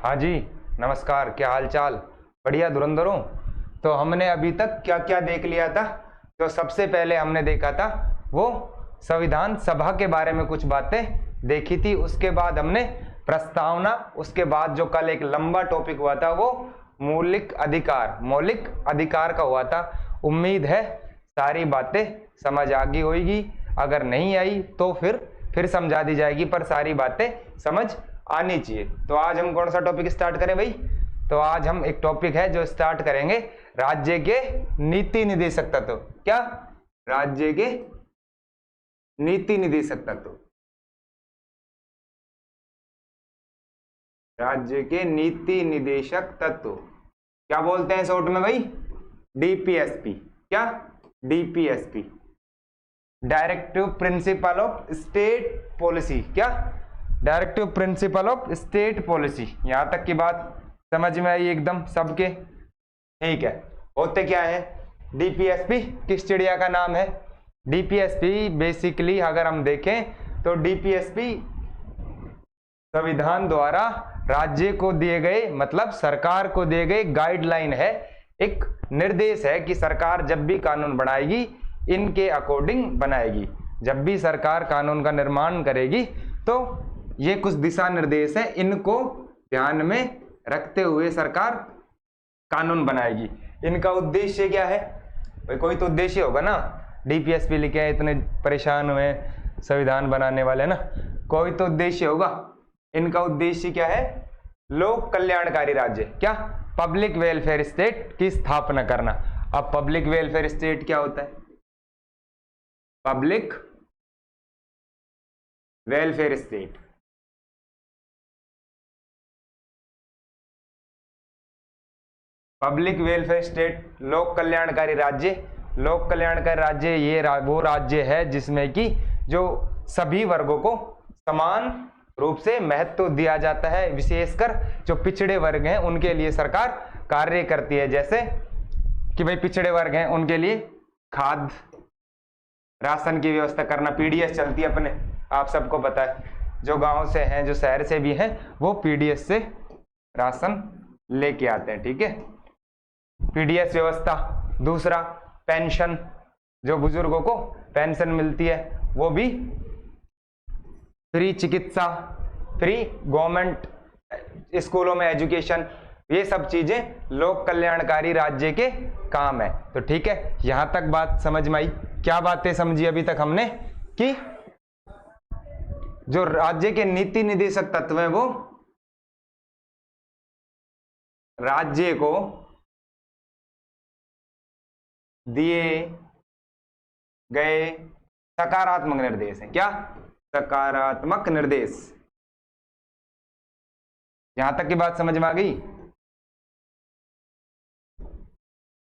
हाँ जी, नमस्कार। क्या हाल चाल? बढ़िया धुरंधरों। तो हमने अभी तक क्या क्या देख लिया था? तो सबसे पहले हमने देखा था वो संविधान सभा के बारे में कुछ बातें देखी थी। उसके बाद हमने प्रस्तावना, उसके बाद जो कल एक लंबा टॉपिक हुआ था वो मौलिक अधिकार का हुआ था। उम्मीद है सारी बातें समझ आ गई होगी। अगर नहीं आई तो फिर समझा दी जाएगी, पर सारी बातें समझ आनी चाहिए। तो आज हम कौन सा टॉपिक स्टार्ट करें भाई? तो आज हम एक टॉपिक है जो स्टार्ट करेंगे, राज्य के नीति निदेशक तत्व। क्या? राज्य के नीति निदेशक तत्व। राज्य के नीति निदेशक तत्व क्या बोलते हैं शॉर्ट में भाई? डीपीएसपी। क्या? DPSP, directive principle of state policy. क्या? Directive principle of state policy. यहां तक की बात समझ में आई एकदम सबके? ठीक है। होते क्या है डीपीएसपी? किस चिड़िया का नाम है? डीपीएसपी बेसिकली अगर हम देखें तो डीपीएसपी संविधान द्वारा राज्य को दिए गए, मतलब सरकार को दिए गए गाइडलाइन है, एक निर्देश है कि सरकार जब भी कानून बनाएगी इनके अकॉर्डिंग बनाएगी। जब भी सरकार कानून का निर्माण करेगी तो ये कुछ दिशा निर्देश है, इनको ध्यान में रखते हुए सरकार कानून बनाएगी। इनका उद्देश्य क्या है भाई? कोई तो उद्देश्य होगा ना। डीपीएसपी लिखे हैं, इतने परेशान हुए संविधान बनाने वाले ना, कोई तो उद्देश्य होगा। इनका उद्देश्य क्या है? लोक कल्याणकारी राज्य। क्या? पब्लिक वेलफेयर स्टेट की स्थापना करना। अब पब्लिक वेलफेयर स्टेट क्या होता है? Public welfare state, public welfare state, लोक कल्याणकारी राज्य। लोक कल्याणकारी राज्य ये वो राज्य है जिसमें कि जो सभी वर्गों को समान रूप से महत्व दिया जाता है, विशेषकर जो पिछड़े वर्ग हैं उनके लिए सरकार कार्य करती है। जैसे कि भाई पिछड़े वर्ग हैं उनके लिए खाद राशन की व्यवस्था करना, पीडीएस चलती है अपने, आप सबको पता है। जो गांव से हैं, जो शहर से भी हैं, वो पीडीएस से राशन लेके आते हैं। ठीक है, पीडीएस व्यवस्था। दूसरा पेंशन, जो बुजुर्गों को पेंशन मिलती है वो भी। फ्री चिकित्सा, फ्री गवर्नमेंट स्कूलों में एजुकेशन, ये सब चीजें लोक कल्याणकारी राज्य के काम है। तो ठीक है, यहां तक बात समझ में आई। क्या बातें समझी अभी तक हमने? कि जो राज्य के नीति निदेशक तत्व हैं वो राज्य को दिए गए सकारात्मक निर्देश हैं। क्या? सकारात्मक निर्देश। यहां तक की बात समझ में आ गई?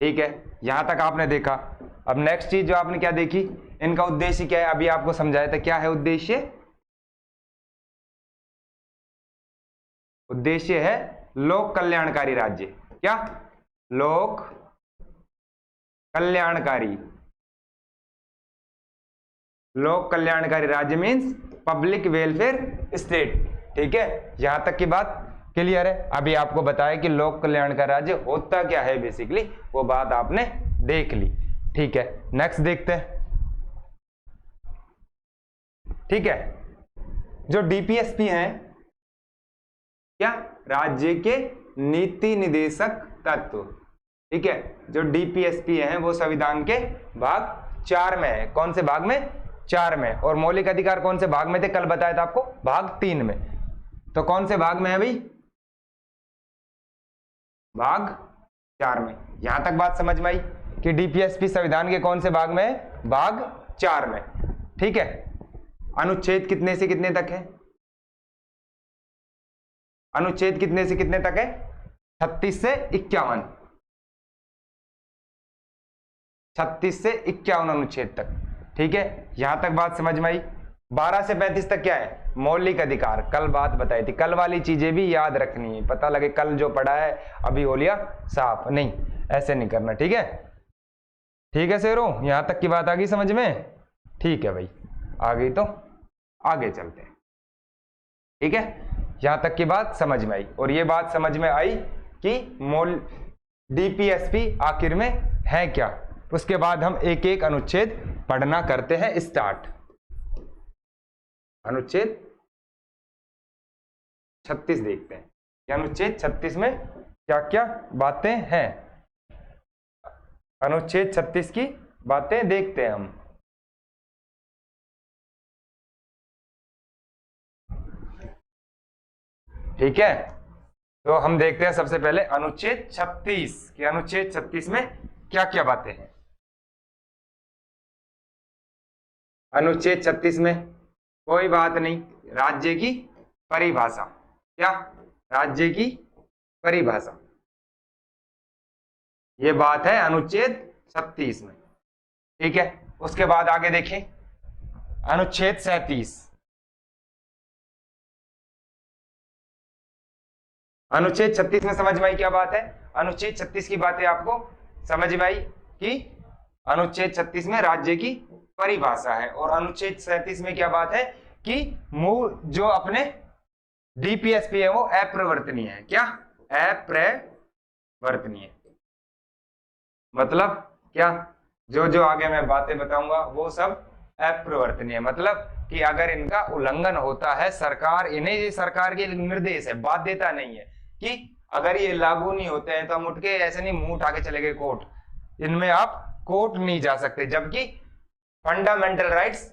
ठीक है, यहां तक आपने देखा। अब नेक्स्ट चीज जो आपने क्या देखी, इनका उद्देश्य क्या है? अभी आपको समझाया था क्या है उद्देश्य। उद्देश्य है लोक कल्याणकारी राज्य। क्या? लोक कल्याणकारी, लोक कल्याणकारी राज्य मीन्स पब्लिक वेलफेयर स्टेट। ठीक है, यहां तक की बात क्लियर है? अभी आपको बताया कि लोक कल्याणकारी राज्य होता क्या है बेसिकली, वो बात आपने देख ली। ठीक है, नेक्स्ट देखते हैं। ठीक है, जो डीपीएसपी हैं, क्या? राज्य के नीति निदेशक तत्व। ठीक है, जो डीपीएसपी हैं वो संविधान के भाग 4 में है। कौन से भाग में? 4 में। और मौलिक अधिकार कौन से भाग में थे? कल बताया था आपको, भाग 3 में। तो कौन से भाग में है भाई? भाग 4 में। यहां तक बात समझ में आई कि डीपीएसपी संविधान के कौन से भाग में है? भाग 4 में। ठीक है, अनुच्छेद कितने से कितने तक है? अनुच्छेद कितने से कितने तक है? 36 से 51। 36 से 51 अनुच्छेद तक। ठीक है, यहां तक बात समझ में आई। 12 से 35 तक क्या है? मौलिक अधिकार। कल बात बताई थी, कल वाली चीजें भी याद रखनी है। पता लगे कल जो पढ़ा है अभी हो लिया साफ, नहीं, ऐसे नहीं करना। ठीक है, ठीक है शेरों, यहां तक की बात आ गई समझ में? ठीक है भाई, आ गई तो आगे चलते हैं। ठीक है, यहां तक की बात समझ में आई। और ये बात समझ में आई कि डीपीएसपी आखिर में है क्या। उसके बाद हम एक एक अनुच्छेद पढ़ना करते हैं स्टार्ट। अनुच्छेद 36 देखते हैं कि अनुच्छेद 36 में क्या क्या बातें हैं। अनुच्छेद 36 की बातें देखते हैं हम। ठीक है, तो हम देखते हैं सबसे पहले अनुच्छेद 36 कि अनुच्छेद 36 में क्या क्या बातें हैं। अनुच्छेद 36 में कोई बात नहीं, राज्य की परिभाषा। क्या? राज्य की परिभाषा, ये बात है अनुच्छेद 36 में। ठीक है, उसके बाद आगे देखें अनुच्छेद 37। अनुच्छेद 36 में समझ में आई क्या बात है? अनुच्छेद 36 की बातें आपको समझ में आई कि अनुच्छेद 36 में राज्य की परिभाषा है। और अनुच्छेद 37 में क्या बात है कि मूल जो अपने डीपीएसपी है वो अप्रवर्तनीय है। क्या? अप्रवर्तनीय मतलब क्या? जो जो आगे मैं बातें बताऊंगा वो सब अप्रवर्तनीय, मतलब कि अगर इनका उल्लंघन होता है सरकार इन्हें, ये सरकार के निर्देश है, बाध्यता नहीं है कि अगर ये लागू नहीं होते हैं तो हम उठ के ऐसे नहीं मुंह उठा के चले गए कोर्ट, इनमें आप कोर्ट नहीं जा सकते, जबकि फंडामेंटल राइट्स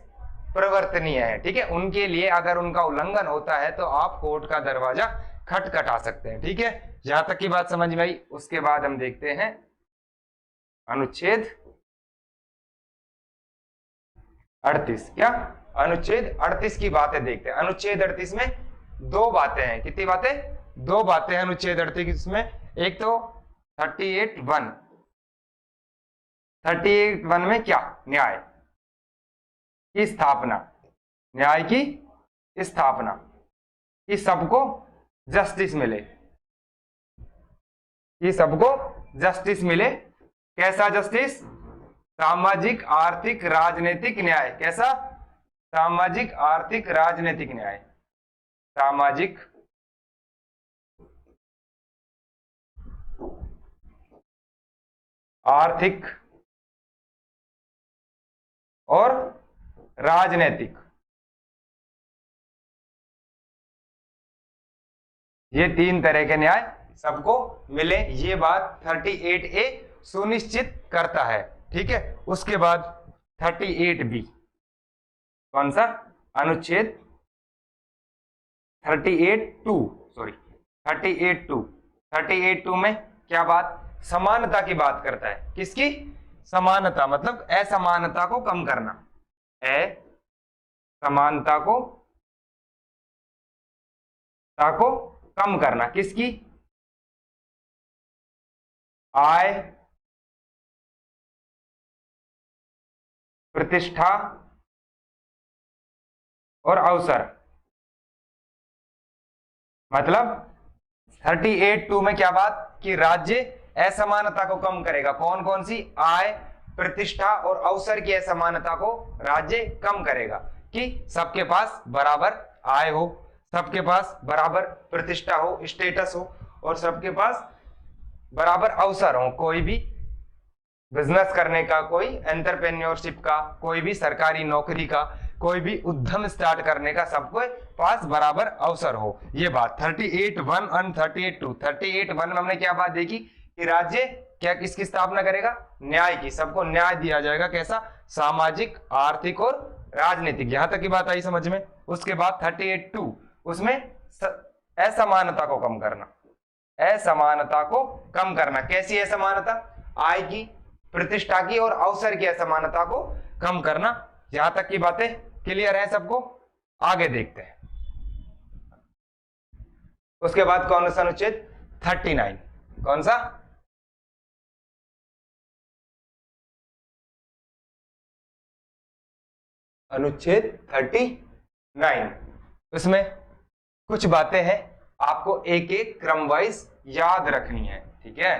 प्रवर्तनीय है। ठीक है, उनके लिए अगर उनका उल्लंघन होता है तो आप कोर्ट का दरवाजा खटखटा सकते हैं। ठीक है, यहां तक की बात समझ में आई। उसके बाद हम देखते हैं अनुच्छेद 38। क्या? अनुच्छेद 38 की बातें देखते हैं। अनुच्छेद 38 में दो बातें हैं। कितनी बातें? दो बातें हैं अनुच्छेद 38 में। एक तो 38(1). 38(1) में क्या? न्याय की स्थापना, न्याय की स्थापना, कि सबको जस्टिस मिले, कि सबको जस्टिस मिले। कैसा जस्टिस? सामाजिक आर्थिक राजनीतिक न्याय। कैसा? सामाजिक आर्थिक राजनीतिक न्याय। सामाजिक आर्थिक और राजनीतिक, ये तीन तरह के न्याय सबको मिले, ये बात 38A सुनिश्चित करता है। ठीक है, उसके बाद 38B। कौन सा? अनुच्छेद 38(2). सॉरी 38(2). 38(2) में क्या बात? समानता की बात करता है। किसकी? समानता, मतलब असमानता को कम करना, असमानता को कम करना। किसकी? आय, प्रतिष्ठा और अवसर। मतलब 38(2) में क्या बात कि राज्य असमानता को कम करेगा। कौन कौन सी? आय, प्रतिष्ठा और अवसर की असमानता को राज्य कम करेगा, कि सबके पास बराबर आय हो, सबके पास बराबर प्रतिष्ठा हो, स्टेटस हो, और सबके पास बराबर अवसर हो। कोई भी बिजनेस करने का, कोई एंटरप्रेन्योरशिप का, कोई भी सरकारी नौकरी का, कोई भी उद्यम स्टार्ट करने का, सबके पास बराबर अवसर हो। ये बात 38(1) और 38(2). 38(1) में हमने क्या बात देखी कि राज्य क्या किसकी स्थापना करेगा? न्याय की। सबको न्याय दिया जाएगा। कैसा? सामाजिक, आर्थिक और राजनीतिक। यहां तक की बात आई समझ में। उसके बाद 38(2) उसमें असमानता को कम करना, असमानता को कम करना। कैसी असमानता? आय की, प्रतिष्ठा की और अवसर की असमानता को कम करना। यहां तक की बातें क्लियर है सबको? आगे देखते हैं। उसके बाद कौन सा अनुच्छेद? 39। कौन सा? अनुच्छेद 39। उसमें कुछ बातें हैं आपको एक एक क्रम वाइज याद रखनी है। ठीक है,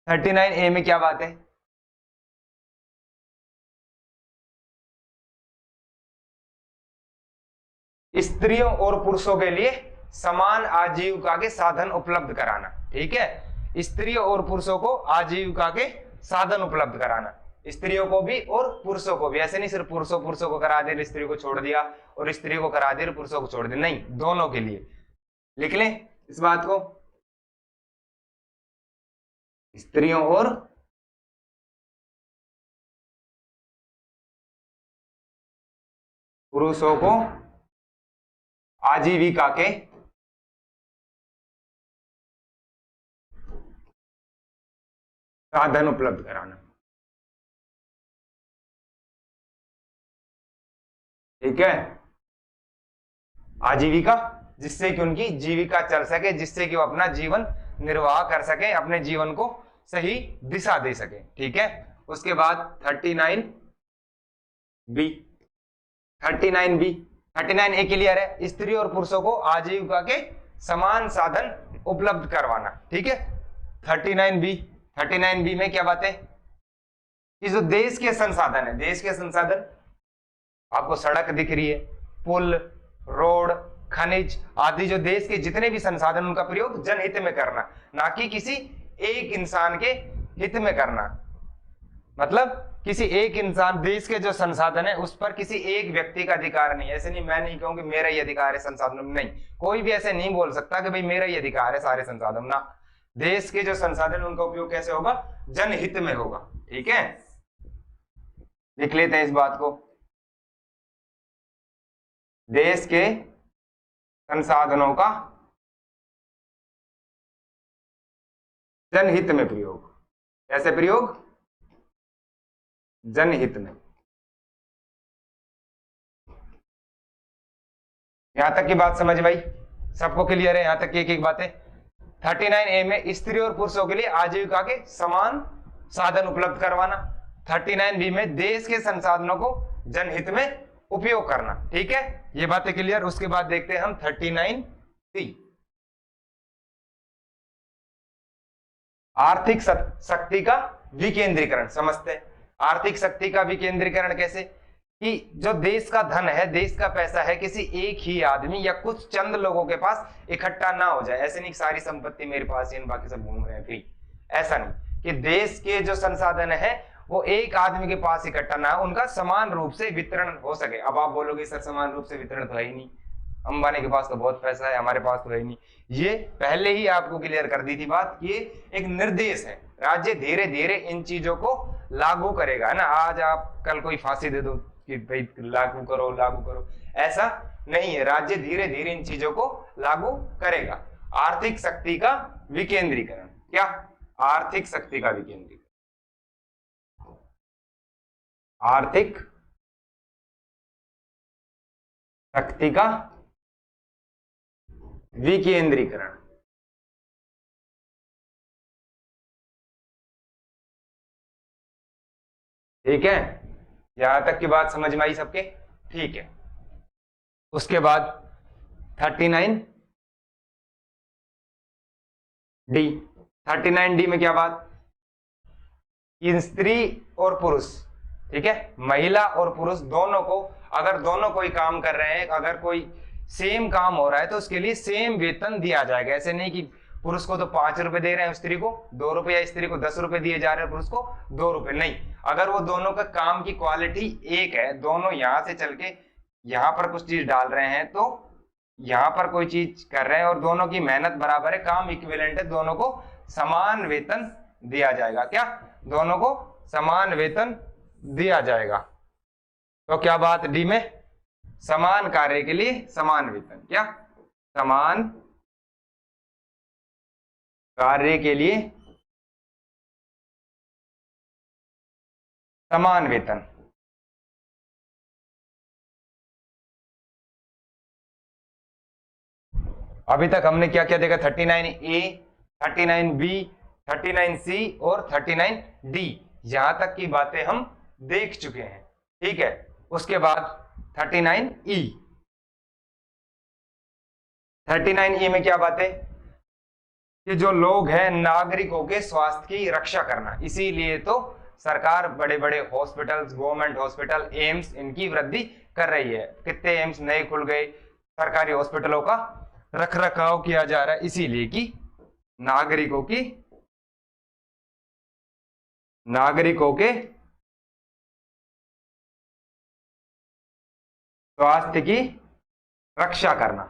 39A में क्या बात है? स्त्रियों और पुरुषों के लिए समान आजीविका के साधन उपलब्ध कराना। ठीक है, स्त्रियों और पुरुषों को आजीविका के साधन उपलब्ध कराना, स्त्रियों को भी और पुरुषों को भी। ऐसे नहीं सिर्फ पुरुषों को करा दे, स्त्री को छोड़ दिया, और स्त्री को करा दे, पुरुषों को छोड़ दे, नहीं, दोनों के लिए। लिख लें इस बात को, स्त्रियों और पुरुषों को आजीविका के साधन उपलब्ध कराना। ठीक है, आजीविका, जिससे कि उनकी जीविका चल सके, जिससे कि वो अपना जीवन निर्वाह कर सके, अपने जीवन को सही दिशा दे सके। ठीक है, उसके बाद 39B, 39A क्लियर है, स्त्री और पुरुषों को आजीविका के समान साधन उपलब्ध करवाना। ठीक है, 39B में क्या बात है कि जो देश के संसाधन है, देश के संसाधन, आपको सड़क दिख रही है, पुल, रोड, खनिज आदि, जो देश के जितने भी संसाधन, उनका प्रयोग जनहित में करना, ना कि किसी एक इंसान के हित में करना। मतलब किसी एक इंसान, देश के जो संसाधन है उस पर किसी एक व्यक्ति का अधिकार नहीं। ऐसे नहीं, मैं नहीं कहूंगी मेरा ही अधिकार है संसाधन में, नहीं, कोई भी ऐसे नहीं बोल सकता कि भाई मेरा ही अधिकार है सारे संसाधन ना। देश के जो संसाधन उनका उपयोग कैसे होगा, जनहित में होगा। ठीक है, लिख लेते हैं इस बात को, देश के संसाधनों का जनहित में प्रयोग। कैसे प्रयोग, जनहित में। यहां तक की बात समझ भाई, सबको क्लियर है यहां तक की एक एक बातें। 39A में स्त्री और पुरुषों के लिए आजीविका के समान साधन उपलब्ध करवाना, 39B में देश के संसाधनों को जनहित में उपयोग करना। ठीक है, ये बातें क्लियर। उसके बाद देखते हैं हम 39C, आर्थिक शक्ति का विकेंद्रीकरण। समझते हैं आर्थिक शक्ति का विकेंद्रीकरण कैसे, कि जो देश का धन है, देश का पैसा है, किसी एक ही आदमी या कुछ चंद लोगों के पास इकट्ठा ना हो जाए। ऐसे नहीं सारी संपत्ति मेरे पास है, बाकी सब घूम रहे हैं फ्री, ऐसा नहीं, कि देश के जो संसाधन है वो एक आदमी के पास इकट्ठा ना हो, उनका समान रूप से वितरण हो सके। अब आप बोलोगे सर समान रूप से वितरण तो है ही नहीं, अंबानी के पास तो बहुत पैसा है, हमारे पास तो है ही नहीं। ये पहले ही आपको क्लियर कर दी थी बात, ये एक निर्देश है, राज्य धीरे धीरे इन चीजों को लागू करेगा, है ना। आज आप कल कोई फांसी दे दो कि भाई लागू करो, ऐसा नहीं है, राज्य धीरे धीरे इन चीजों को लागू करेगा। आर्थिक शक्ति का विकेंद्रीकरण, क्या, आर्थिक शक्ति का विकेंद्रीकरण, आर्थिक शक्ति का विकेंद्रीकरण। ठीक है, यहां तक की बात समझ में आई सबके। ठीक है, उसके बाद 39D में क्या बात, स्त्री और पुरुष, ठीक है, महिला और पुरुष दोनों को, अगर दोनों कोई काम कर रहे हैं, अगर कोई सेम काम हो रहा है तो उसके लिए सेम वेतन दिया जाएगा। ऐसे नहीं कि पुरुष को तो 5 रुपए दे रहे हैं, स्त्री को 2 रुपए, या स्त्री को 10 रुपए दिए जा रहे हैं, पुरुष को 2 रुपए, नहीं। अगर वो दोनों का काम की क्वालिटी एक है, दोनों यहां से चल के यहां पर कुछ चीज डाल रहे हैं, तो यहां पर कोई चीज कर रहे हैं और दोनों की मेहनत बराबर है, काम इक्विवेलेंट है, दोनों को समान वेतन दिया जाएगा। क्या, दोनों को समान वेतन दिया जाएगा। तो क्या बात डी में, समान कार्य के लिए समान वेतन, क्या, समान कार्य के लिए समान वेतन। अभी तक हमने क्या क्या देखा, 39A, 39B, 39C और 39D, यहां तक की बातें हम देख चुके हैं। ठीक है, उसके बाद 39E, 39E में क्या बात है कि जो लोग हैं, नागरिकों के स्वास्थ्य की रक्षा करना, इसीलिए तो सरकार बड़े बड़े हॉस्पिटल्स, गवर्नमेंट हॉस्पिटल, एम्स, इनकी वृद्धि कर रही है। कितने एम्स नए खुल गए, सरकारी हॉस्पिटलों का रख रखाव किया जा रहा है, इसीलिए कि नागरिकों के स्वास्थ्य की रक्षा करना।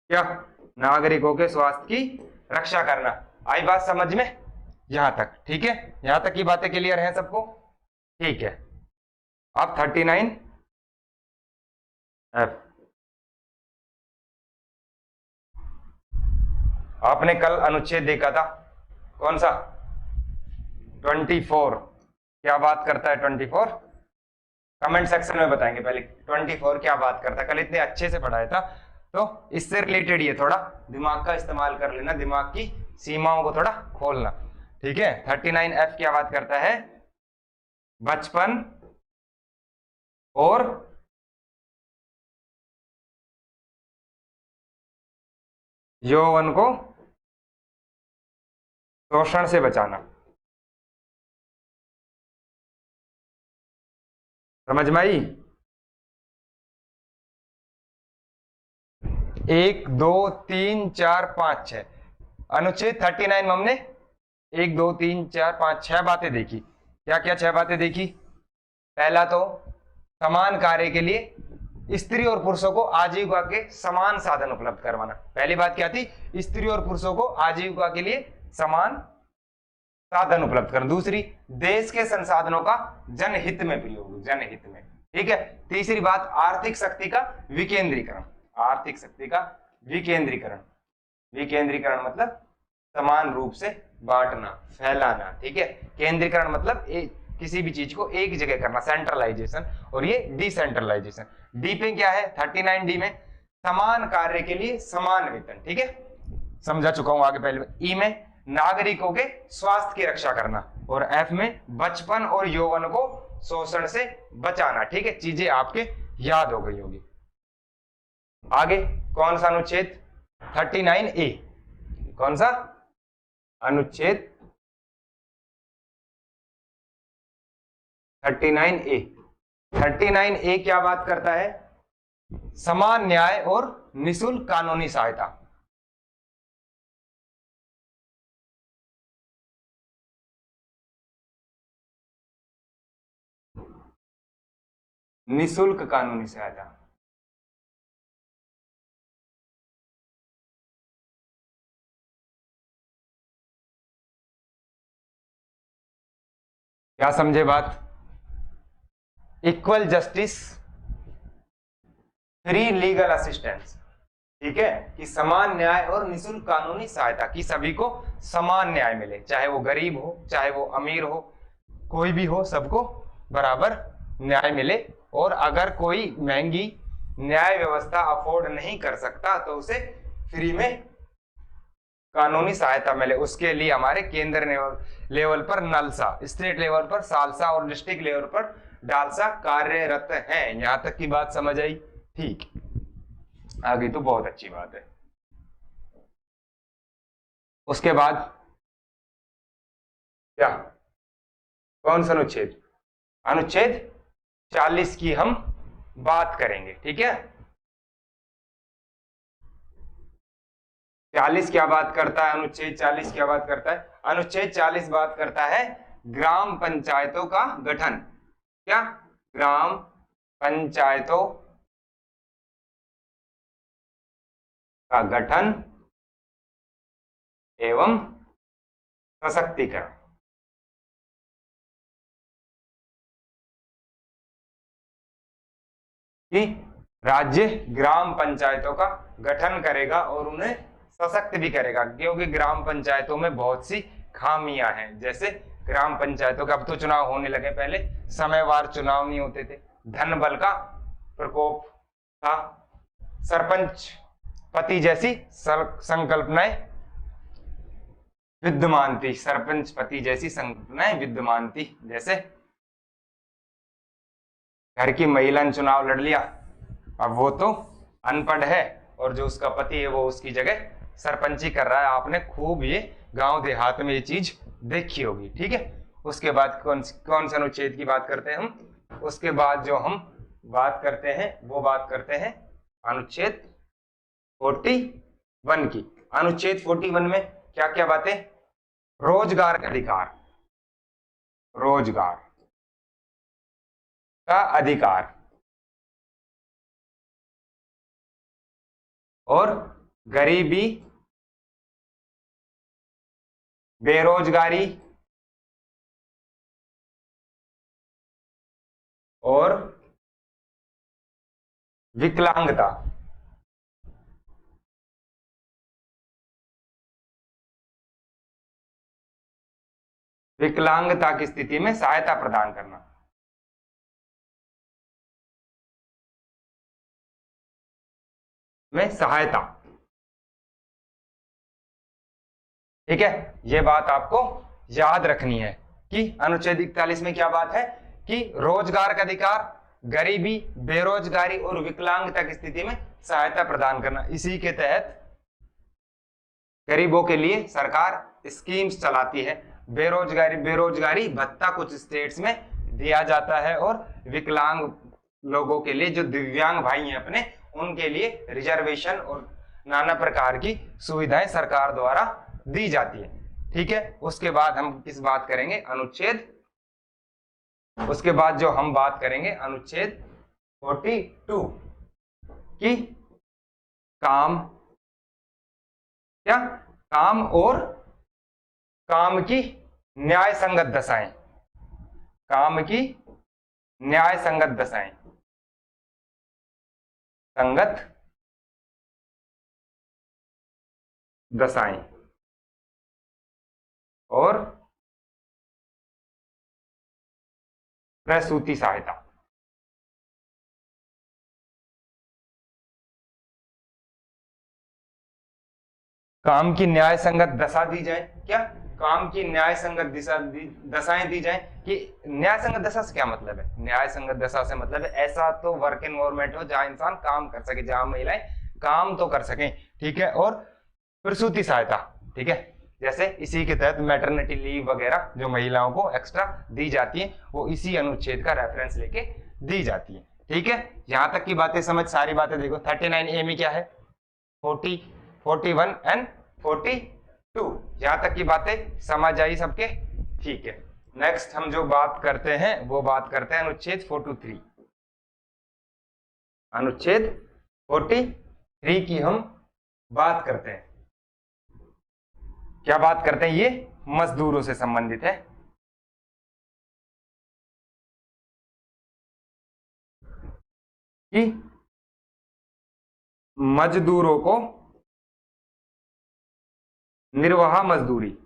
क्या? नागरिकों के स्वास्थ्य की रक्षा करना। आई बात समझ में? यहां तक ठीक है? यहां तक की बातें क्लियर हैं सबको? ठीक है। अब 39 F। आपने कल अनुच्छेद देखा था, कौन सा? 24। क्या बात करता है 24? कमेंट सेक्शन में बताएंगे। पहले 24 क्या बात करता है, कल इतने अच्छे से पढ़ाया था, तो इससे रिलेटेड ये थोड़ा दिमाग का इस्तेमाल कर लेना, दिमाग की सीमाओं को थोड़ा खोलना। ठीक है? 39 F क्या बात करता है? बचपन और यौवन को शोषण से बचाना। समझ में आई? 1 2 3 4 5 6 अनुच्छेद 39 में हमने 1 2 3 4 5 6 बातें देखी। क्या क्या 6 बातें देखी? पहला तो समान कार्य के लिए स्त्री और पुरुषों को आजीविका के समान साधन उपलब्ध करवाना। पहली बात क्या थी? स्त्री और पुरुषों को आजीविका के लिए समान साधन उपलब्ध करना। दूसरी, देश के संसाधनों का जनहित में प्रयोग, जनहित में। ठीक है? तीसरी बात, आर्थिक शक्ति का विकेंद्रीकरण। आर्थिक शक्ति का विकेंद्रीकरण, विकेंद्रीकरण मतलब समान रूप से बांटना, फैलाना। ठीक है? केंद्रीकरण मतलब किसी भी चीज को एक जगह करना, सेंट्रलाइजेशन, और ये डिसेंट्रलाइजेशन। डी पे क्या है? 39 डी में समान कार्य के लिए समान वेतन। ठीक है? समझा चुका हूं आगे पहले। ई में नागरिकों के स्वास्थ्य की रक्षा करना, और एफ में बचपन और यौवन को शोषण से बचाना। ठीक है? चीजें आपके याद हो गई होगी। आगे कौन सा अनुच्छेद? 39 ए। कौन सा अनुच्छेद? 39 ए। 39 ए क्या बात करता है? समान न्याय और निःशुल्क कानूनी सहायता। निःशुल्क कानूनी सहायता। क्या समझे बात? Equal justice, free legal assistance. ठीक है? कि समान न्याय और निःशुल्क कानूनी सहायता, कि सभी को समान न्याय मिले, चाहे वो गरीब हो, चाहे वो अमीर हो, कोई भी हो, सबको बराबर न्याय मिले। और अगर कोई महंगी न्याय व्यवस्था अफोर्ड नहीं कर सकता तो उसे फ्री में कानूनी सहायता मिले। उसके लिए हमारे केंद्र लेवल पर नलसा, स्टेट लेवल पर सालसा और डिस्ट्रिक्ट लेवल पर डालसा कार्यरत हैं। यहां तक की बात समझ आई? ठीक, आगे तो बहुत अच्छी बात है। उसके बाद क्या? कौन सा अनुच्छेद? अनुच्छेद 40 की हम बात करेंगे। ठीक है? 40 क्या बात करता है? अनुच्छेद 40 क्या बात करता है? अनुच्छेद 40 बात करता है ग्राम पंचायतों का गठन। क्या? ग्राम पंचायतों का गठन एवं सशक्तिकरण। कि राज्य ग्राम पंचायतों का गठन करेगा और उन्हें सशक्त भी करेगा, क्योंकि ग्राम पंचायतों में बहुत सी खामियां हैं। जैसे ग्राम पंचायतों का अब तो चुनाव होने लगे, पहले समयवार चुनाव नहीं होते थे, धन बल का प्रकोप था, सरपंच पति जैसी संकल्पनाएं विद्यमान थी, सरपंच पति जैसी संकल्पनाएं विद्यमान थी। जैसे घर की महिला ने चुनाव लड़ लिया, अब वो तो अनपढ़ है और जो उसका पति है वो उसकी जगह सरपंची कर रहा है। आपने खूब ये गांव देहात में ये चीज देखी होगी। ठीक है? उसके बाद कौन से अनुच्छेद की बात करते हैं हम? उसके बाद जो हम बात करते हैं वो बात करते हैं अनुच्छेद 41 की। अनुच्छेद 41 में क्या क्या बातें? रोजगार का अधिकार, रोजगार का अधिकार और गरीबी, बेरोजगारी और विकलांगता, विकलांगता की स्थिति में सहायता प्रदान करना। में सहायता, ठीक है। ये बात आपको याद रखनी है कि अनुच्छेद 41 में क्या बात है कि रोजगार का अधिकार, गरीबी, बेरोजगारी और विकलांगता की स्थिति में सहायता प्रदान करना। इसी के तहत गरीबों के लिए सरकार स्कीम्स चलाती है। बेरोजगारी भत्ता कुछ स्टेट्स में दिया जाता है और विकलांग लोगों के लिए, जो दिव्यांग भाई हैं अपने, उनके लिए रिजर्वेशन और नाना प्रकार की सुविधाएं सरकार द्वारा दी जाती है, ठीक है। उसके बाद हम किस बात करेंगे? अनुच्छेद, उसके बाद जो हम बात करेंगे अनुच्छेद 42 की काम, क्या? काम और काम की न्याय संगत दशाएं, काम की न्याय संगत दशाएं, संगत दशाएं और प्रसूति सहायता। काम की न्याय संगत दशा दी जाए, क्या? काम की न्याय संगत दशाएं दी जाए। कि न्याय संगत दशा से क्या मतलब है? न्याय संगत दशा से मतलब है ऐसा तो वर्क एनवायरमेंट हो जहां इंसान काम कर सके, जहां महिलाएं काम तो कर सकें, ठीक है। और प्रसूति सहायता, ठीक है। जैसे इसी के तहत मैटरनिटी लीव वगैरह जो महिलाओं को एक्स्ट्रा दी जाती है, वो इसी अनुच्छेद का रेफरेंस लेके दी जाती है, ठीक है। यहां तक की बातें समझ, सारी बातें देखो। 39A में क्या है? 40, 41 एंड 42, यहां तक की बातें समझ आई सबके, ठीक है। नेक्स्ट हम जो बात करते हैं वो बात करते हैं अनुच्छेद 43। अनुच्छेद 43 की हम बात करते हैं। क्या बात करते हैं? ये मजदूरों से संबंधित है कि मजदूरों को निर्वाह मजदूरी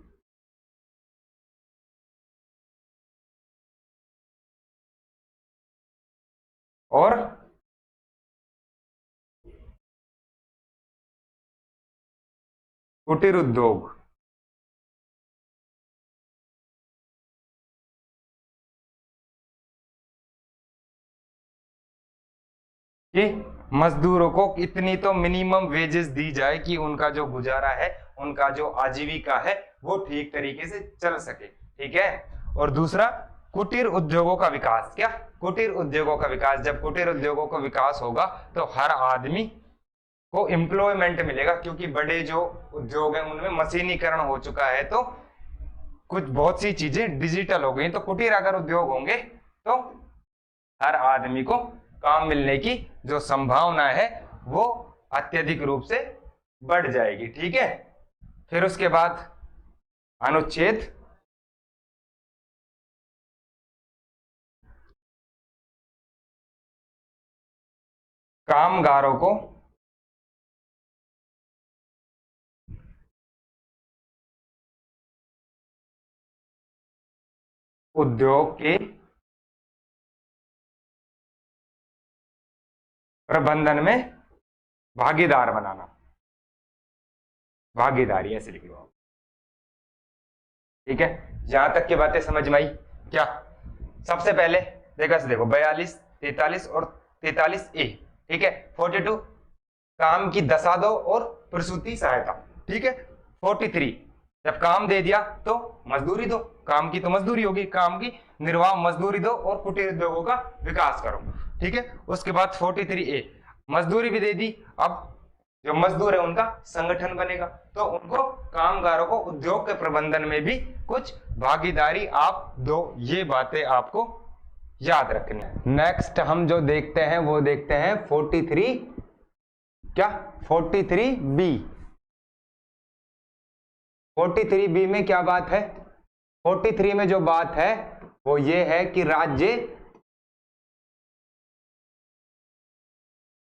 और कुटीर उद्योग कि मजदूरों को इतनी तो मिनिमम वेजेस दी जाए कि उनका जो गुजारा है, उनका जो आजीविका है, वो ठीक तरीके से चल सके, ठीक है। और दूसरा, कुटीर उद्योगों का विकास। क्या? कुटीर उद्योगों का विकास। जब कुटीर उद्योगों का विकास होगा तो हर आदमी को एम्प्लॉयमेंट मिलेगा, क्योंकि बड़े जो उद्योग हैं उनमें मशीनीकरण हो चुका है, तो कुछ बहुत सी चीजें डिजिटल हो गई। तो कुटीर अगर उद्योग होंगे तो हर आदमी को काम मिलने की जो संभावना है वो अत्यधिक रूप से बढ़ जाएगी, ठीक है। फिर उसके बाद अनुच्छेद 42 कामगारों को उद्योग के प्रबंधन में भागीदार बनाना, भागीदारी ऐसे लिख लो, ठीक है। यहां तक की बातें समझ में आई क्या? सबसे पहले देखो 42, 43 और 43A, ठीक है। 42 काम की दशा दो और प्रसूति सहायता, ठीक है। 43 जब काम दे दिया तो मजदूरी दो, काम की तो मजदूरी होगी, काम की निर्वाह मजदूरी दो और कुटीर उद्योगों का विकास करो, ठीक है। उसके बाद 43A मजदूरी भी दे दी। अब जो मजदूर है उनका संगठन बनेगा, तो उनको कामगारों को उद्योग के प्रबंधन में भी कुछ भागीदारी आप दो। ये बातें आपको याद रखनी है। नेक्स्ट हम जो देखते हैं वो देखते हैं 43 क्या 43B। 43B में क्या बात है? 43 में जो बात है वो ये है कि राज्य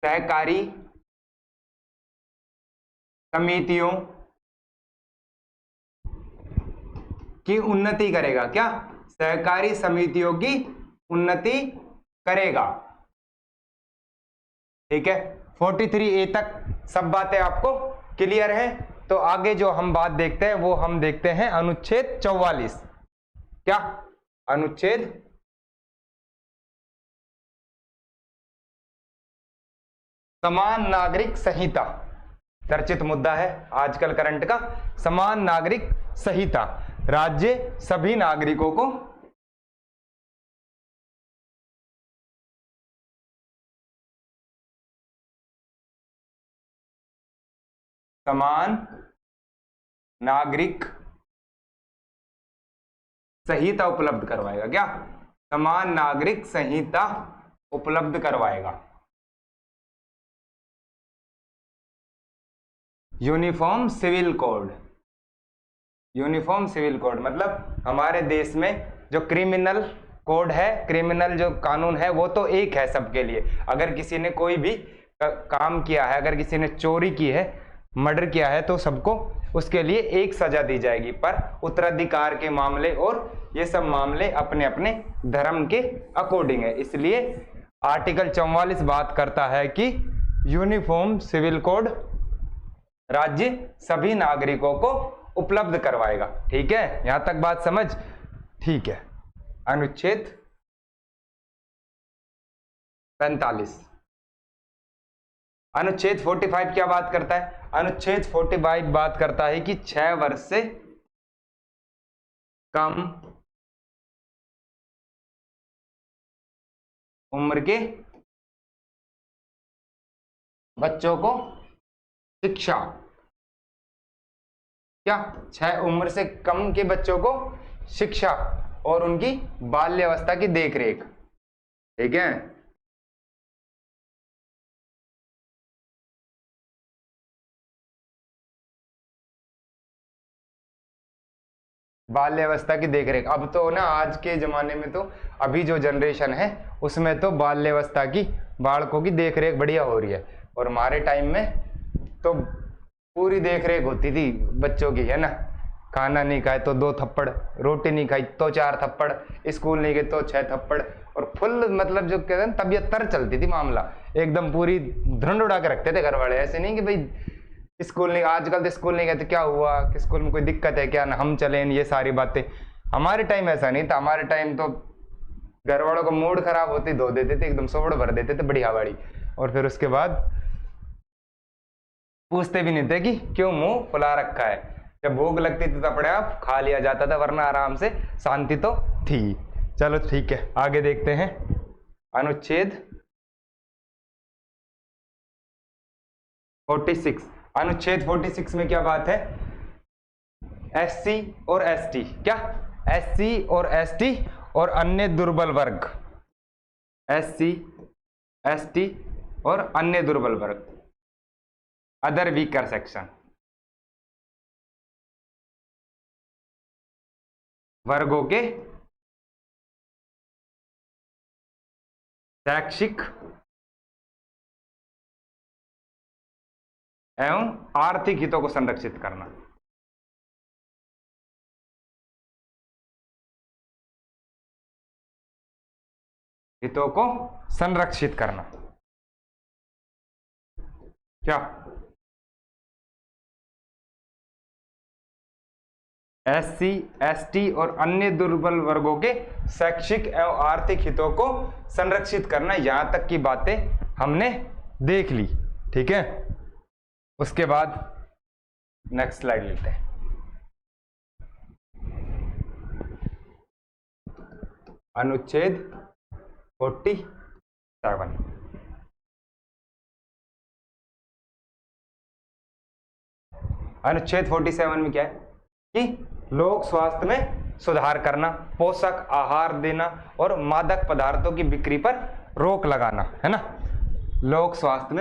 सहकारी समितियों की उन्नति करेगा। क्या? सहकारी समितियों की उन्नति करेगा। ठीक है, 43A तक सब बातें आपको क्लियर है। तो आगे जो हम बात देखते हैं वो हम देखते हैं अनुच्छेद 44। क्या? अनुच्छेद समान नागरिक संहिता, चर्चित मुद्दा है आजकल करंट का। समान नागरिक संहिता, राज्य सभी नागरिकों को समान नागरिक संहिता उपलब्ध करवाएगा। क्या? समान नागरिक संहिता उपलब्ध करवाएगा। Uniform civil code. Uniform civil code मतलब हमारे देश में जो क्रिमिनल कोड है, क्रिमिनल जो कानून है वो तो एक है सबके लिए। अगर किसी ने कोई भी काम किया है, अगर किसी ने चोरी की है, मर्डर किया है, तो सबको उसके लिए एक सजा दी जाएगी। पर उत्तराधिकार के मामले और ये सब मामले अपने अपने धर्म के अकॉर्डिंग है। इसलिए आर्टिकल 44 बात करता है कि यूनिफॉर्म सिविल कोड राज्य सभी नागरिकों को उपलब्ध करवाएगा। ठीक है, यहां तक बात समझ? ठीक है। अनुच्छेद 45। अनुच्छेद 45 क्या बात करता है? अनुच्छेद 45 बात करता है कि 6 वर्ष से कम उम्र के बच्चों को शिक्षा। क्या? 6 उम्र से कम के बच्चों को शिक्षा और उनकी बाल्यावस्था की देखरेख। ठीक है, बाल्यावस्था की देखरेख। अब तो ना आज के जमाने में तो अभी जो जनरेशन है उसमें तो बाल्यावस्था की, बालकों की देखरेख बढ़िया हो रही है। और हमारे टाइम में तो पूरी देखरेख होती थी बच्चों की, है ना। खाना नहीं खाए तो 2 थप्पड़, रोटी नहीं खाई तो 4 थप्पड़, स्कूल नहीं गए तो 6 थप्पड़, और फुल मतलब जो कहते हैं तबीयत तर चलती थी, मामला एकदम पूरी धुंड उड़ा के रखते थे घर वाले। ऐसे नहीं कि भाई स्कूल नहीं, आजकल तो स्कूल नहीं गए तो क्या हुआ, कि स्कूल में कोई दिक्कत है क्या, ना हम चले, ये सारी बातें। हमारे टाइम ऐसा नहीं था। हमारे टाइम तो घर वालों का मूड खराब होती धो देते थे, एकदम सोबड़ भर देते थे बढ़िया वाड़ी, और फिर उसके बाद पूछते भी नहीं थे कि क्यों मुंह फुला रखा है। जब भूख लगती थी तो अपने आप खा लिया जाता था, वरना आराम से शांति तो थी। चलो ठीक है, आगे देखते हैं। अनुच्छेद 46। अनुच्छेद 46 में क्या बात है? एससी और एसटी। क्या? एससी और एसटी और अन्य दुर्बल वर्ग। एससी, एसटी और अन्य दुर्बल वर्ग, अदर वीकर सेक्शन, वर्गों के शैक्षिक एवं आर्थिक हितों को संरक्षित करना। हितों को संरक्षित करना। क्या? एससी, एसटी और अन्य दुर्बल वर्गों के शैक्षिक एवं आर्थिक हितों को संरक्षित करना। यहां तक की बातें हमने देख ली। ठीक है, उसके बाद नेक्स्ट स्लाइड लेते हैं। अनुच्छेद 47। अनुच्छेद 47 में क्या है कि लोक स्वास्थ्य में सुधार करना, पोषक आहार देना और मादक पदार्थों की बिक्री पर रोक लगाना, है ना। लोक स्वास्थ्य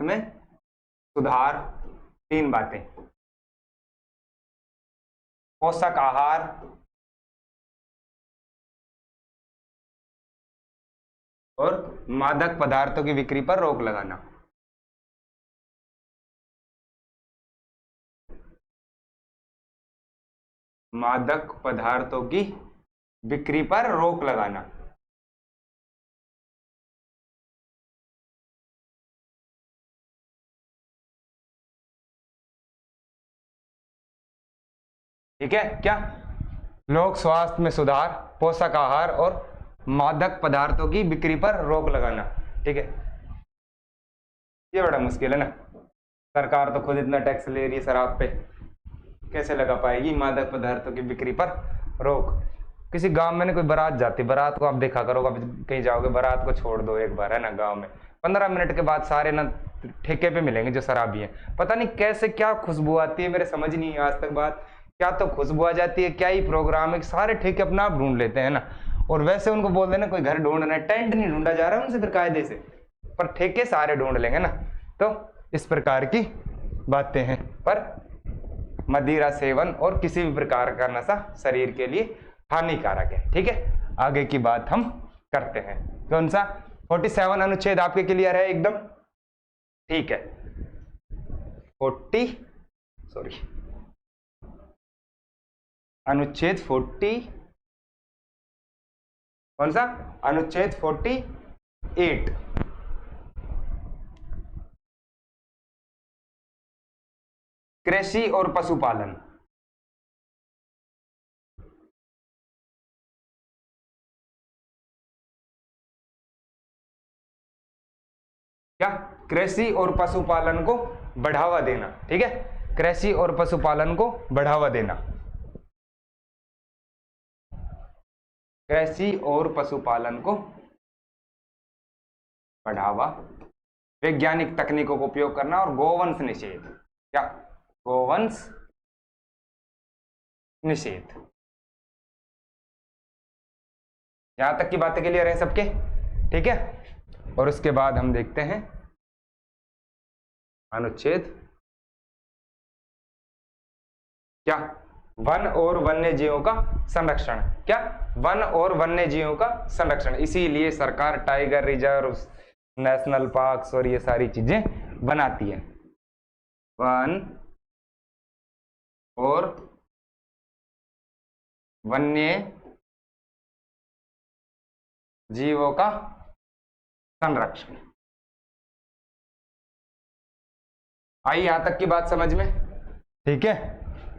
में सुधार, 3 बातें, पोषक आहार, और मादक पदार्थों की बिक्री पर रोक लगाना। मादक पदार्थों की बिक्री पर रोक लगाना। ठीक है, क्या लोक स्वास्थ्य में सुधार, पोषक आहार और मादक पदार्थों की बिक्री पर रोक लगाना। ठीक है, ये बड़ा मुश्किल है ना, सरकार तो खुद इतना टैक्स ले रही है शराब पे, कैसे लगा पाएगी मादक पदार्थों की बिक्री पर रोक। किसी गांव में ना कोई बारात जाती, बारात को आप देखा करो, कभी कहीं जाओगे बारात को छोड़ दो एक बार, है ना, गांव में 15 मिनट के बाद सारे ना ठेके पे मिलेंगे जो शराबी हैं। पता नहीं कैसे क्या खुशबू आती है, मेरे समझ नहीं है आज तक बात, क्या तो खुशबू आ जाती है, क्या ही प्रोग्राम है, सारे ठेके अपना आप ढूंढ लेते हैं ना। और वैसे उनको बोल देना कोई घर ढूंढना है, टेंट नहीं ढूंढा जा रहा है उनसे फिर कायदे से, पर ठेके सारे ढूंढ लेंगे ना। तो इस प्रकार की बातें हैं। पर मदिरा सेवन और किसी भी प्रकार का नशा शरीर के लिए हानिकारक है। ठीक है, आगे की बात हम करते हैं। कौन सा 47 अनुच्छेद आपके क्लियर है एकदम? ठीक है, 40 अनुच्छेद 40, कौन सा अनुच्छेद 48, कृषि और पशुपालन। क्या? कृषि और पशुपालन को बढ़ावा देना। ठीक है, कृषि और पशुपालन को बढ़ावा देना, कृषि और पशुपालन को बढ़ावा, वैज्ञानिक तकनीकों का उपयोग करना और गोवंश निषेध। क्या? गोवंश निषेध। यहां तक की बातें क्लियर है सबके? ठीक है, और उसके बाद हम देखते हैं अनुच्छेद क्या? वन और वन्य जीवों का संरक्षण। क्या? वन और वन्य जीवों का संरक्षण। इसीलिए सरकार टाइगर रिजर्व, नेशनल पार्क्स और ये सारी चीजें बनाती है। वन और वन्य जीवों का संरक्षण। आई यहां तक की बात समझ में? ठीक है,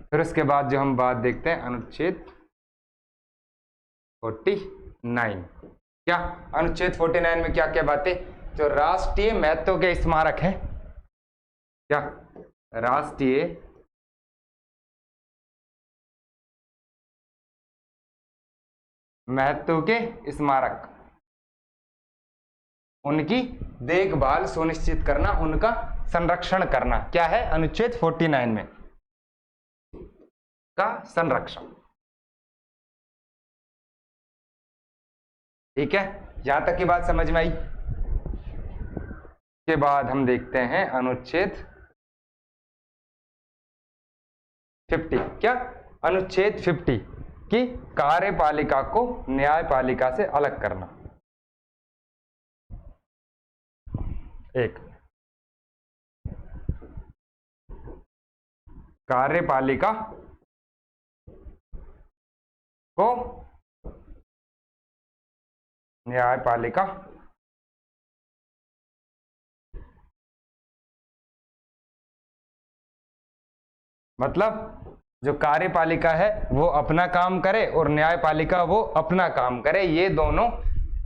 फिर उसके बाद जो हम बात देखते हैं अनुच्छेद 49। क्या? अनुच्छेद 49 में क्या क्या बातें? जो राष्ट्रीय महत्व के स्मारक हैं। क्या? राष्ट्रीय महत्व के स्मारक, उनकी देखभाल सुनिश्चित करना, उनका संरक्षण करना। क्या है अनुच्छेद 49 में? का संरक्षण। ठीक है, यहां तक की बात समझ में आई? के बाद हम देखते हैं अनुच्छेद 50। क्या? अनुच्छेद 50 की कार्यपालिका को न्यायपालिका से अलग करना। एक, कार्यपालिका को न्यायपालिका मतलब जो कार्यपालिका है वो अपना काम करे और न्यायपालिका वो अपना काम करे, ये दोनों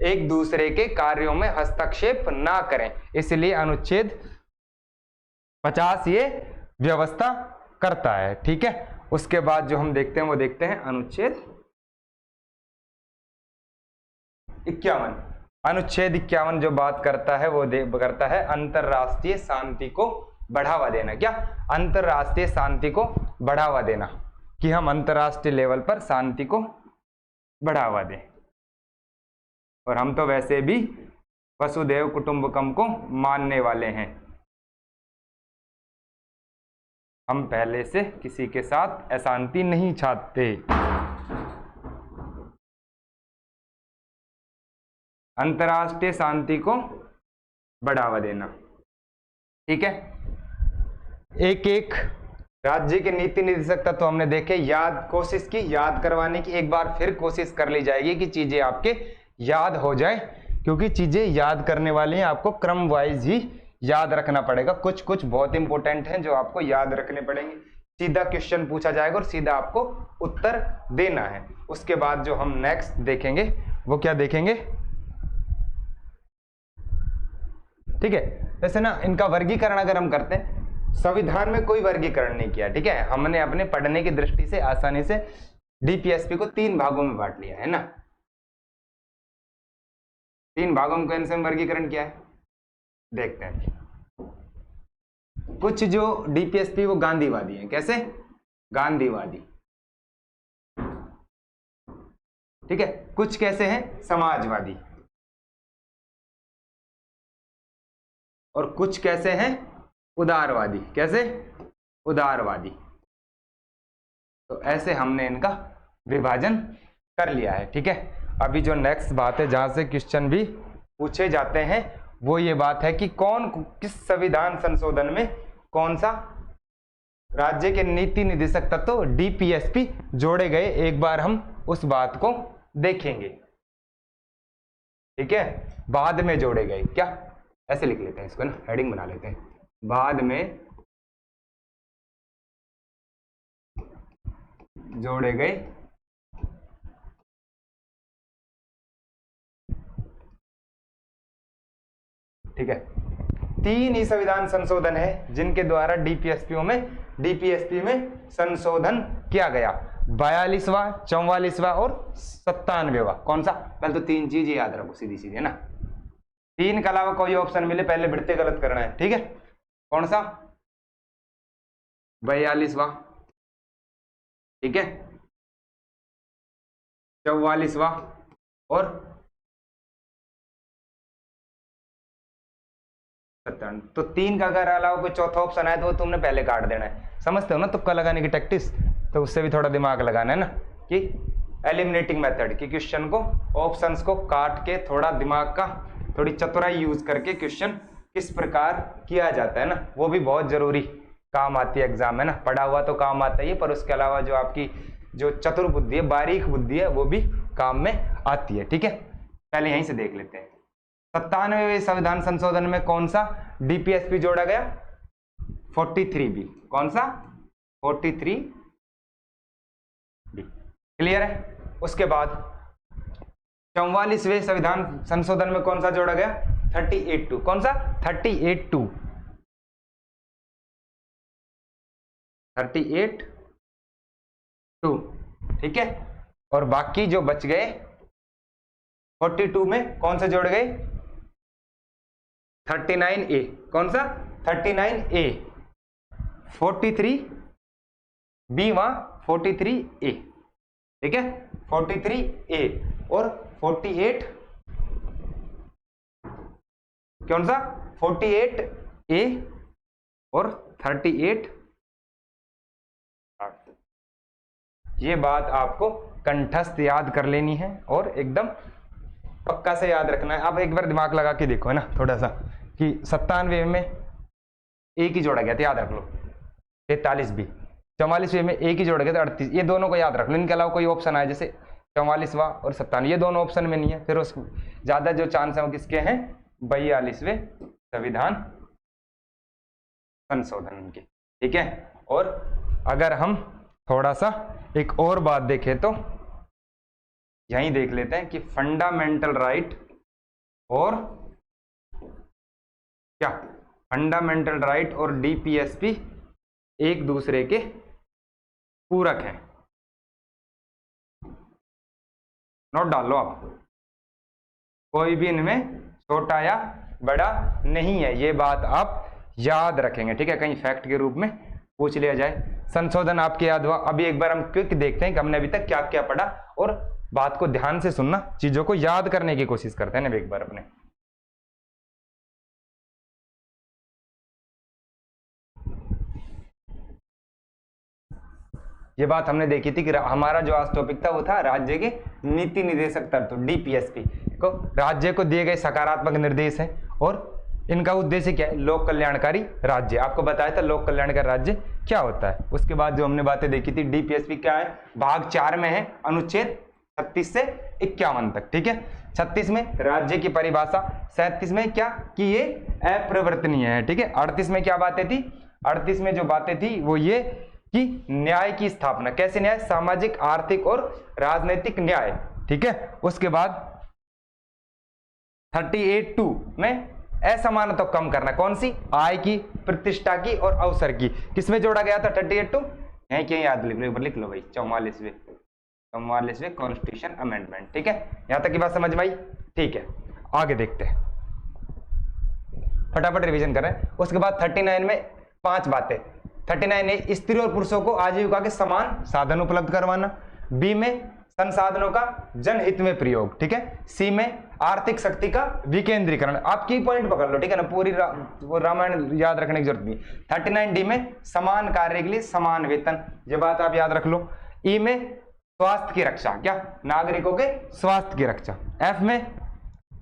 एक दूसरे के कार्यों में हस्तक्षेप ना करें। इसलिए अनुच्छेद 50 ये व्यवस्था करता है। ठीक है, उसके बाद जो हम देखते हैं वो देखते हैं अनुच्छेद 51। अनुच्छेद 51 जो बात करता है वो करता है अंतरराष्ट्रीय शांति को बढ़ावा देना। क्या? अंतरराष्ट्रीय शांति को बढ़ावा देना, कि हम अंतरराष्ट्रीय लेवल पर शांति को बढ़ावा दें। और हम तो वैसे भी वसुधैव कुटुंबकम को मानने वाले हैं, हम पहले से किसी के साथ अशांति नहीं चाहते। अंतरराष्ट्रीय शांति को बढ़ावा देना, ठीक है। एक एक राज्य के नीति निर्देशक तत्व हमने देखे, कोशिश की याद करवाने की। एक बार फिर कोशिश कर ली जाएगी कि चीजें आपके याद हो जाए, क्योंकि चीजें याद करने वाली हैं, आपको क्रम वाइज ही याद रखना पड़ेगा। कुछ कुछ बहुत इंपॉर्टेंट हैं जो आपको याद रखने पड़ेंगे। सीधा क्वेश्चन पूछा जाएगा और सीधा आपको उत्तर देना है। उसके बाद जो हम नेक्स्ट देखेंगे वो क्या देखेंगे, ठीक है। वैसे ना इनका वर्गीकरण अगर हम करते हैं, संविधान में कोई वर्गीकरण नहीं किया, ठीक है। हमने अपने पढ़ने की दृष्टि से आसानी से डीपीएसपी को 3 भागों में बांट लिया है ना। 3 भागों में कौन से वर्गीकरण किया है देखते हैं। कुछ जो डीपीएसपी वो गांधीवादी हैं। कैसे? गांधीवादी, ठीक है। कुछ कैसे हैं? समाजवादी। और कुछ कैसे हैं? उदारवादी। कैसे? उदारवादी। तो ऐसे हमने इनका विभाजन कर लिया है, ठीक है। अभी जो नेक्स्ट बात है जहां से क्वेश्चन भी पूछे जाते हैं वो ये बात है कि किस संविधान संशोधन में कौन सा राज्य के नीति निर्देशक तत्व डीपीएसपी जोड़े गए। एक बार हम उस बात को देखेंगे, ठीक है। बाद में जोड़े गए, क्या ऐसे लिख लेते हैं इसको ना, हेडिंग बना लेते हैं, बाद में जोड़े गए ठीक है। 3 ही संविधान संशोधन है जिनके द्वारा डीपीएसपी में संशोधन किया गया। 42वां, 44वां और 97वां। कौन सा? पहले तो 3 चीज याद रखो सीधी सीधी, है ना। 3 के अलावा कोई ऑप्शन मिले पहले बढ़ते गलत करना है, ठीक है। कौन सा? 42वां, ठीक है, 44वां और 57। तो 3 का अगर अलावा कोई चौथा ऑप्शन आए तो वो तुमने पहले काट देना है। समझते हो ना तुक्का लगाने की टैक्टिस? तो उससे भी थोड़ा दिमाग लगाना है ना, कि एलिमिनेटिंग मेथड, कि क्वेश्चन को ऑप्शंस को काट के थोड़ा दिमाग का थोड़ी चतुराई यूज करके क्वेश्चन किस प्रकार किया जाता है ना, वो भी बहुत जरूरी काम आती है एग्जाम में ना। पढ़ा हुआ तो काम आता ही है, पर उसके अलावा जो आपकी जो चतुर बुद्धि है, बारीक बुद्धि है, वो भी काम में आती है, ठीक है। पहले यहीं से देख लेते हैं। 97वें संविधान संशोधन में कौन सा डीपीएसपी जोड़ा गया? 43B। कौन सा? 43B। क्लियर है? उसके बाद 44वें संविधान संशोधन में कौन सा जोड़ा गया? 38(2). कौन सा? 38(2). 38(2), ठीक है। और बाकी जो बच गए 42 में कौन से जोड़ गए? 39A। कौन सा? 39A। 43B वहां 43A, ठीक है। 43A और 48 कौन सा? 48A और 38। ये बात आपको कंठस्थ याद कर लेनी है और एकदम पक्का से याद रखना है। अब एक बार दिमाग लगा के देखो है ना थोड़ा सा, कि 97वें में एक ही जोड़ा गया था, याद रख लो 43B। 44वें में एक ही जोड़ा गया था 38। ये दोनों को याद रख लो। इनके अलावा कोई ऑप्शन आए जैसे 44वां और 57, ये दोनों ऑप्शन में नहीं है, फिर उस ज्यादा जो चांस है वो किसके हैं? 42वें संविधान संशोधन के, ठीक है। और अगर हम थोड़ा सा एक और बात देखें तो यहीं देख लेते हैं कि फंडामेंटल राइट और क्या, फंडामेंटल राइट और डीपीएसपी एक दूसरे के पूरक हैं। नोट डाल लो आप। कोई भी इनमें छोटा या बड़ा नहीं है, ये बात आप याद रखेंगे, ठीक है, कहीं फैक्ट के रूप में पूछ लिया जाए। संशोधन आपके याद हुआ। अभी एक बार हम क्विक देखते हैं कि हमने अभी तक क्या क्या पढ़ा, और बात को ध्यान से सुनना, चीजों को याद करने की कोशिश करते हैं ना एक बार अपने। ये बात हमने देखी थी कि हमारा जो आज टॉपिक था वो था राज्य के नीति निर्देशक तत्व, डीपीएसपी को राज्य को दिए गए सकारात्मक निर्देश है और इनका उद्देश्य क्या है, लोक कल्याणकारी राज्य। आपको बताया था लोक कल्याणकारी राज्य क्या होता है। उसके बाद जो हमने बातें देखी थी, डीपीएसपी क्या है, भाग 4 में है, अनुच्छेद 36 से 51 तक, ठीक है। 36 में राज्य की परिभाषा, 37 में क्या कि ये अपरिवर्तनीय है, ठीक है। 38 में क्या बातें थी, 38 में जो बातें थी वो ये कि न्याय की स्थापना, कैसे न्याय, सामाजिक आर्थिक और राजनीतिक न्याय, ठीक है। उसके बाद 38(2) में असमानता को कम करना, कौन सी, आय की, प्रतिष्ठा की और अवसर की, किसमें जोड़ा गया था 38(2), यहीं क्यों याद लिख लो भाई, 44वें कॉन्स्टिट्यूशन अमेंडमेंट, ठीक है। यहां तक की बात समझ में आई, ठीक है। आगे देखते हैं, फटाफट रिवीजन करें। उसके बाद 39 में 5 बातें। 39 स्त्री और पुरुषों को आजीविका के समान साधन उपलब्ध करवाना, बी में संसाधनों का जनहित में प्रयोग, ठीक है, सी में आर्थिक शक्ति का विकेंद्रीकरण। आप की पॉइंट पकड़ लो, ठीक है ना, पूरी वो रामायण याद रखने की जरूरत नहीं। 39 में समान कार्य के लिए समान वेतन, ये बात आप याद रख लो। ई में स्वास्थ्य की रक्षा, क्या, नागरिकों के स्वास्थ्य की रक्षा। एफ में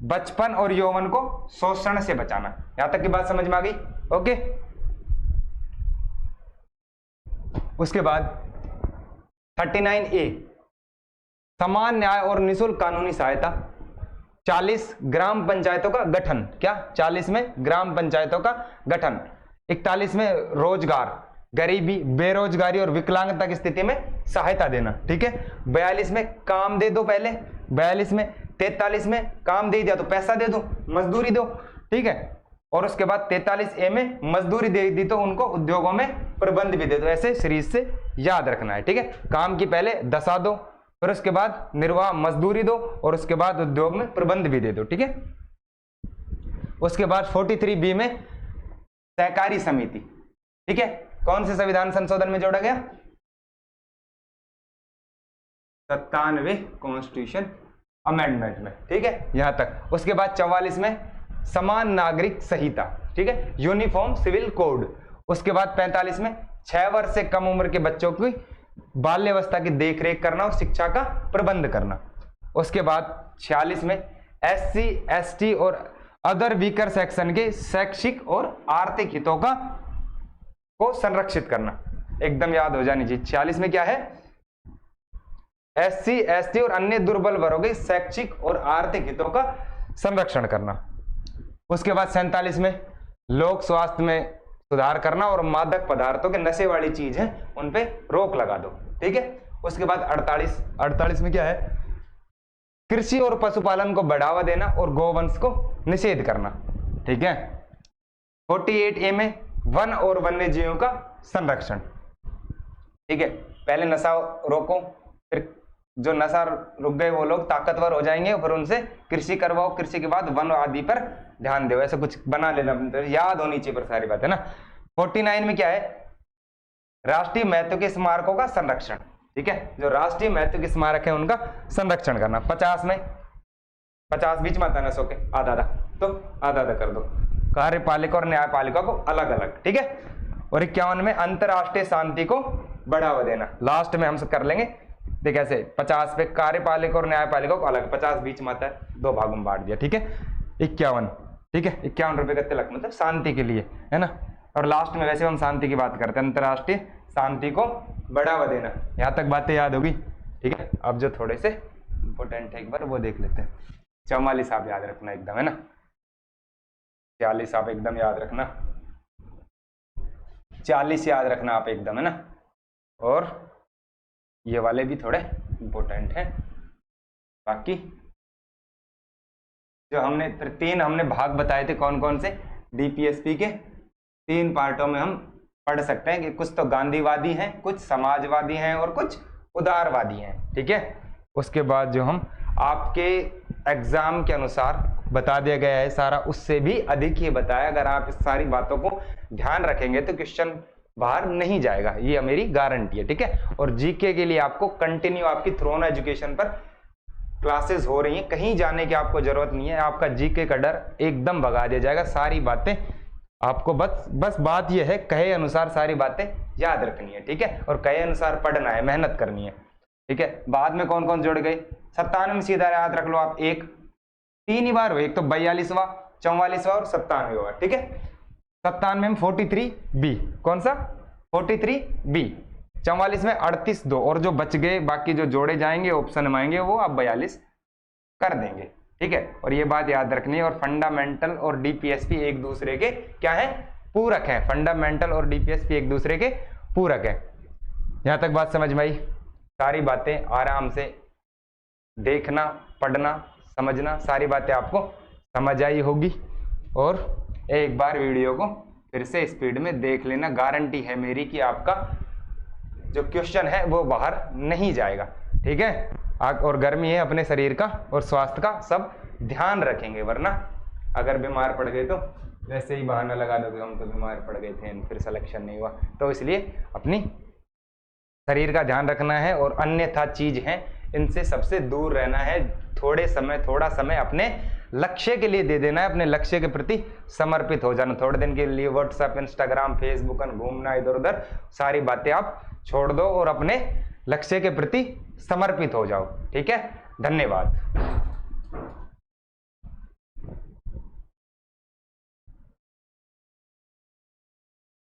बचपन और यौवन को शोषण से बचाना। यहां तक की बात समझ में आ गई, ओके। उसके बाद 39A समान न्याय और निःशुल्क कानूनी सहायता। 40 ग्राम पंचायतों का गठन, क्या, 40 में ग्राम पंचायतों का गठन। 41 में रोजगार, गरीबी, बेरोजगारी और विकलांगता की स्थिति में सहायता देना, ठीक है। 42 में काम दे दो पहले, 42 में। 43 में काम दे दिया तो पैसा दे दो, मजदूरी दो, ठीक है। और उसके बाद 43A में मजदूरी दे दी तो उनको उद्योगों में प्रबंध भी दे दो। ऐसे सीरीज से याद रखना है, ठीक है। काम की पहले दशा दो, फिर उसके बाद निर्वाह मजदूरी दो, और उसके बाद उद्योग में प्रबंध भी दे दो, ठीक है। उसके बाद 43B में सहकारी समिति, ठीक है, कौन से संविधान संशोधन में जोड़ा गया, 97वें कॉन्स्टिट्यूशन अमेंडमेंट में, ठीक है, यहां तक। उसके बाद 44 में समान नागरिक संहिता, ठीक है, यूनिफॉर्म सिविल कोड। उसके बाद 45 में 6 वर्ष से कम उम्र के बच्चों की बाल्यावस्था की देखरेख करना और शिक्षा का प्रबंध करना। उसके बाद 46 में SC ST और अदर वीकर सेक्शन के शैक्षिक और आर्थिक हितों का को संरक्षित करना, एकदम याद हो जानी चाहिए। 46 में क्या है, SC ST और अन्य दुर्बल वर्गों के शैक्षिक और आर्थिक हितों का संरक्षण करना। उसके बाद 47 में लोक स्वास्थ्य में सुधार करना और मादक पदार्थों के नशे वाली चीज है उन पे रोक लगा दो, ठीक है। उसके बाद 48 में क्या है, कृषि और पशुपालन को बढ़ावा देना और गौवंश को निषेध करना, ठीक है। 48A में वन और वन्य जीवों का संरक्षण, ठीक है। पहले नशा रोको, फिर जो नशा रुक गए वो लोग ताकतवर हो जाएंगे, फिर उनसे कृषि करवाओ, कृषि के बाद वन आदि पर ध्यान दो, ऐसा कुछ बना लेना, याद होनी चाहिए पर सारी बात है ना। 49 में क्या है, राष्ट्रीय महत्व के स्मारकों का संरक्षण, ठीक है, जो राष्ट्रीय महत्व के स्मारक है उनका संरक्षण करना। 50 में, 50 बीच में आता है, के आधा आधा, तो आधा आधा कर दो, कार्यपालिका और न्यायपालिका को अलग अलग, ठीक है। और 51 में अंतरराष्ट्रीय शांति को बढ़ावा देना, लास्ट में हम कर लेंगे, देख कैसे। 50 पे कार्यपालिका और न्यायपालिका को अलग, 50 बीच में आता है, 2 भागों में बांट दिया, ठीक है। 51, ठीक है, 51 रुपए का तिलक, मतलब शांति के लिए, है ना। और लास्ट में वैसे हम शांति की बात करते हैं, अंतरराष्ट्रीय शांति को बढ़ावा देना। यहां तक बातें याद होगी, ठीक है। अब जो थोड़े से इंपोर्टेंट है एक बार वो देख लेते हैं। 44 आप याद रखना एकदम, है ना, 46 आप एकदम याद रखना, 40 याद रखना आप एकदम, है ना। और ये वाले भी थोड़े इंपोर्टेंट हैं। बाकी जो हमने 3 हमने भाग बताए थे कौन कौन से, डीपीएसपी के 3 पार्टों में हम पढ़ सकते हैं कि कुछ तो गांधीवादी हैं, कुछ समाजवादी हैं और कुछ उदारवादी हैं, ठीक है। उसके बाद जो हम आपके एग्जाम के अनुसार बता दिया गया है सारा, उससे भी अधिक ही बताया। अगर आप इस सारी बातों को ध्यान रखेंगे तो क्वेश्चन बाहर नहीं जाएगा, ये मेरी गारंटी है, ठीक है। और जीके के लिए आपको कंटिन्यू आपकी थ्रोन एजुकेशन पर क्लासेस हो रही हैं, कहीं जाने की आपको जरूरत नहीं है। आपका जीके का डर एकदम भगा दिया जाएगा। सारी बातें आपको बस बात यह है, कहे अनुसार सारी बातें याद रखनी है, ठीक है। और कहे अनुसार पढ़ना है, मेहनत करनी है, ठीक है। बाद में कौन कौन जुड़ गए, 97 में सीधा याद रख लो आप, एक 3 ही बार हुए, एक तो 42वां, 44वां और 97वां, ठीक है। 97 में 43B, कौन सा 43B, 44 में 38 2, और जो बच गए बाकी जो जोड़े जाएंगे ऑप्शन में आएंगे वो आप 42 कर देंगे, ठीक है। और ये बात याद रखनी है। और फंडामेंटल और डीपीएसपी एक दूसरे के क्या है, पूरक हैं। फंडामेंटल और डीपीएसपी एक दूसरे के पूरक है। यहां तक बात समझ में आई। सारी बातें आराम से देखना, पढ़ना, समझना, सारी बातें आपको समझ आई होगी। और एक बार वीडियो को फिर से स्पीड में देख लेना, गारंटी है मेरी कि आपका जो क्वेश्चन है वो बाहर नहीं जाएगा, ठीक है। और गर्मी है, अपने शरीर का और स्वास्थ्य का सब ध्यान रखेंगे, वरना अगर बीमार पड़ गए तो वैसे ही बहाना लगा दोगे, हम तो बीमार पड़ गए थे फिर सिलेक्शन नहीं हुआ। तो इसलिए अपनी शरीर का ध्यान रखना है और अन्यथा चीज है इनसे सबसे दूर रहना है। थोड़ा समय अपने लक्ष्य के लिए दे देना है, अपने लक्ष्य के प्रति समर्पित हो जाना। थोड़े दिन के लिए व्हाट्सएप, इंस्टाग्राम, फेसबुक घूमना इधर उधर, सारी बातें आप छोड़ दो और अपने लक्ष्य के प्रति समर्पित हो जाओ, ठीक है। धन्यवाद।